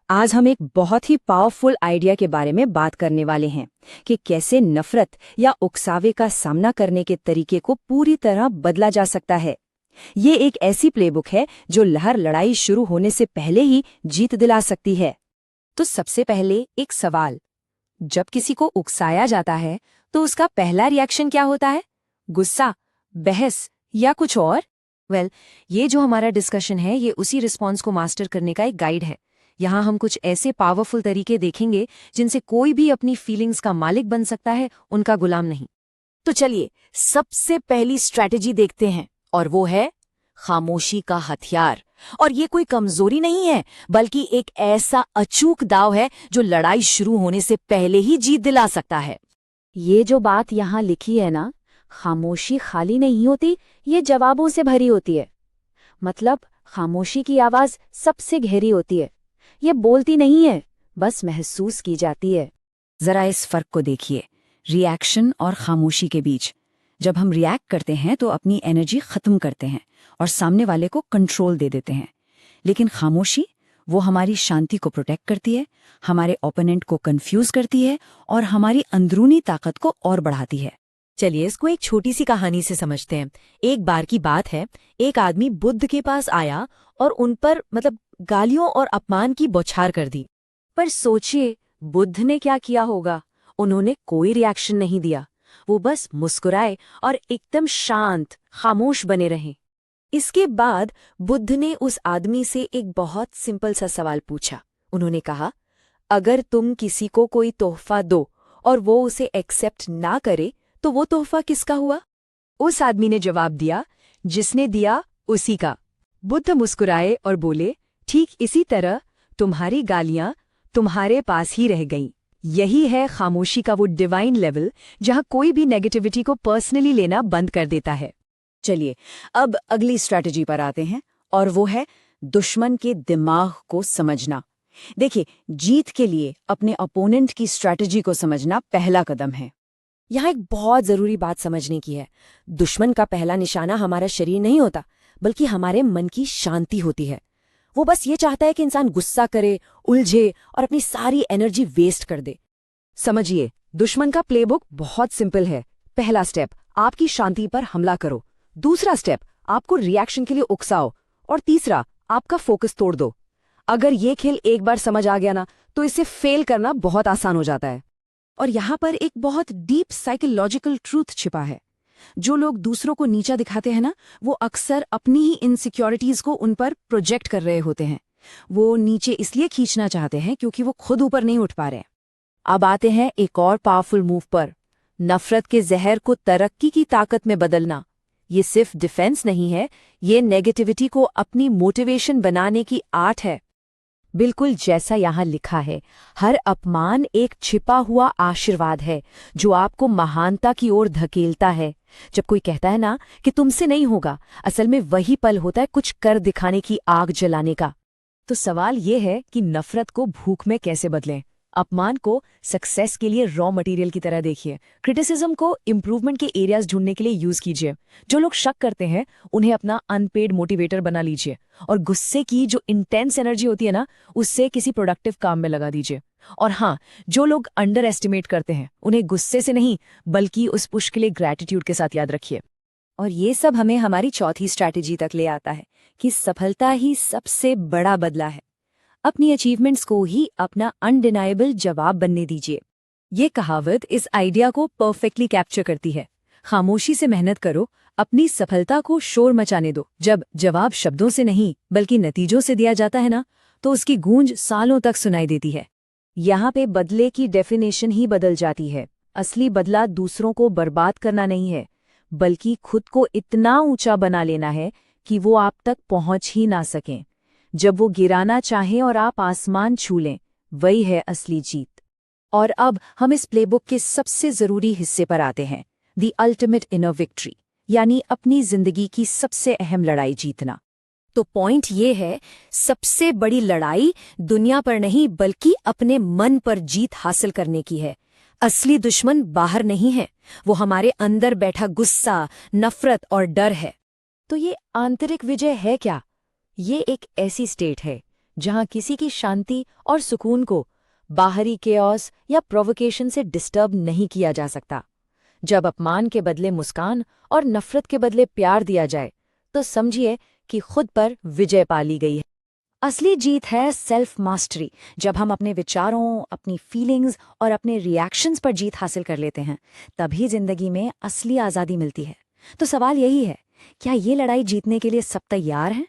आज हम एक बहुत ही पावरफुल आइडिया के बारे में बात करने वाले हैं कि कैसे नफरत या उकसावे का सामना करने के तरीके को पूरी तरह बदला जा सकता है। ये एक ऐसी प्लेबुक है जो लड़ाई शुरू होने से पहले ही जीत दिला सकती है। तो सबसे पहले एक सवाल, जब किसी को उकसाया जाता है तो उसका पहला रिएक्शन क्या होता है? गुस्सा, बहस या कुछ और? ये जो हमारा डिस्कशन है ये उसी रिस्पॉन्स को मास्टर करने का एक गाइड है। यहाँ हम कुछ ऐसे पावरफुल तरीके देखेंगे जिनसे कोई भी अपनी फीलिंग्स का मालिक बन सकता है, उनका गुलाम नहीं। तो चलिए सबसे पहली स्ट्रैटेजी देखते हैं, और वो है खामोशी का हथियार। और ये कोई कमजोरी नहीं है, बल्कि एक ऐसा अचूक दाव है जो लड़ाई शुरू होने से पहले ही जीत दिला सकता है। ये जो बात यहाँ लिखी है ना, खामोशी खाली नहीं होती, ये जवाबों से भरी होती है। मतलब खामोशी की आवाज सबसे गहरी होती है, ये बोलती नहीं है, बस महसूस की जाती है। जरा इस फर्क को देखिए, रिएक्शन और खामोशी के बीच। जब हम रिएक्ट करते हैं तो अपनी एनर्जी खत्म करते हैं और सामने वाले को कंट्रोल दे देते हैं। लेकिन खामोशी, वो हमारी शांति को प्रोटेक्ट करती है, हमारे ओपोनेंट को कंफ्यूज करती है और हमारी अंदरूनी ताकत को और बढ़ाती है। चलिए इसको एक छोटी सी कहानी से समझते हैं। एक बार की बात है, एक आदमी बुद्ध के पास आया और उन पर गालियों और अपमान की बौछार कर दी। पर सोचिए बुद्ध ने क्या किया होगा? उन्होंने कोई रिएक्शन नहीं दिया, वो बस मुस्कुराए और एकदम शांत खामोश बने रहे। इसके बाद बुद्ध ने उस आदमी से एक बहुत सिंपल सा सवाल पूछा। उन्होंने कहा, अगर तुम किसी को कोई तोहफा दो और वो उसे एक्सेप्ट ना करे तो वो तोहफा किसका हुआ? उस आदमी ने जवाब दिया, जिसने दिया उसी का। बुद्ध मुस्कुराए और बोले, ठीक इसी तरह तुम्हारी गालियां तुम्हारे पास ही रह गईं। यही है खामोशी का वो डिवाइन लेवल जहां कोई भी नेगेटिविटी को पर्सनली लेना बंद कर देता है। चलिए अब अगली स्ट्रैटेजी पर आते हैं, और वो है दुश्मन के दिमाग को समझना। देखिए, जीत के लिए अपने अपोनेंट की स्ट्रैटेजी को समझना पहला कदम है। यहाँ एक बहुत जरूरी बात समझने की है। दुश्मन का पहला निशाना हमारा शरीर नहीं होता, बल्कि हमारे मन की शांति होती है। वो बस ये चाहता है कि इंसान गुस्सा करे, उलझे और अपनी सारी एनर्जी वेस्ट कर दे। समझिए, दुश्मन का प्लेबुक बहुत सिंपल है। पहला स्टेप, आपकी शांति पर हमला करो। दूसरा स्टेप, आपको रिएक्शन के लिए उकसाओ। और तीसरा, आपका फोकस तोड़ दो। अगर ये खेल एक बार समझ आ गया ना, तो इसे फेल करना बहुत आसान हो जाता है। और यहाँ पर एक बहुत डीप साइकोलॉजिकल ट्रूथ छिपा है। जो लोग दूसरों को नीचा दिखाते हैं ना, वो अक्सर अपनी ही इनसिक्योरिटीज को उन पर प्रोजेक्ट कर रहे होते हैं। वो नीचे इसलिए खींचना चाहते हैं क्योंकि वो खुद ऊपर नहीं उठ पा रहे। अब आते हैं एक और पावरफुल मूव पर, नफरत के जहर को तरक्की की ताकत में बदलना। ये सिर्फ डिफेंस नहीं है, ये नेगेटिविटी को अपनी मोटिवेशन बनाने की आर्ट है। बिल्कुल जैसा यहाँ लिखा है, हर अपमान एक छिपा हुआ आशीर्वाद है जो आपको महानता की ओर धकेलता है। जब कोई कहता है ना कि तुमसे नहीं होगा, असल में वही पल होता है कुछ कर दिखाने की, आग जलाने का। तो सवाल ये है कि नफरत को भूख में कैसे बदलें? अपमान को सक्सेस के लिए रॉ मटेरियल की तरह देखिए। क्रिटिसिज्म को इम्प्रूवमेंट के एरियाज ढूंढने के लिए यूज कीजिए। जो लोग शक करते हैं उन्हें अपना अनपेड मोटिवेटर बना लीजिए। और गुस्से की जो इंटेंस एनर्जी होती है ना, उससे किसी प्रोडक्टिव काम में लगा दीजिए। और हाँ, जो लोग अंडर एस्टिमेट करते हैं उन्हें गुस्से से नहीं, बल्कि उस पुश के लिए ग्रैटिट्यूड के साथ याद रखिए। और ये सब हमें हमारी चौथी स्ट्रैटेजी तक ले आता है कि सफलता ही सबसे बड़ा बदला है। अपनी अचीवमेंट्स को ही अपना अनडिनाइबल जवाब बनने दीजिए। ये कहावत इस आइडिया को परफेक्टली कैप्चर करती है। खामोशी से मेहनत करो, अपनी सफलता को शोर मचाने दो। जब जवाब शब्दों से नहीं बल्कि नतीजों से दिया जाता है ना, तो उसकी गूंज सालों तक सुनाई देती है। यहाँ पे बदले की डेफिनेशन ही बदल जाती है। असली बदला दूसरों को बर्बाद करना नहीं है, बल्कि खुद को इतना ऊंचा बना लेना है कि वो आप तक पहुंच ही ना सकें। जब वो गिराना चाहें और आप आसमान छू लें, वही है असली जीत। और अब हम इस प्लेबुक के सबसे जरूरी हिस्से पर आते हैं, द अल्टीमेट इनर विक्ट्री, यानी अपनी जिंदगी की सबसे अहम लड़ाई जीतना। तो पॉइंट ये है, सबसे बड़ी लड़ाई दुनिया पर नहीं बल्कि अपने मन पर जीत हासिल करने की है। असली दुश्मन बाहर नहीं है, वो हमारे अंदर बैठा गुस्सा, नफरत और डर है। तो ये आंतरिक विजय है क्या? ये एक ऐसी स्टेट है जहां किसी की शांति और सुकून को बाहरी केओस या प्रोवोकेशन से डिस्टर्ब नहीं किया जा सकता। जब अपमान के बदले मुस्कान और नफरत के बदले प्यार दिया जाए तो समझिए कि खुद पर विजय पा ली गई है। असली जीत है सेल्फ मास्टरी। जब हम अपने विचारों, अपनी फीलिंग्स और अपने रिएक्शंस पर जीत हासिल कर लेते हैं, तभी जिंदगी में असली आज़ादी मिलती है। तो सवाल यही है, क्या ये लड़ाई जीतने के लिए सब तैयार हैं?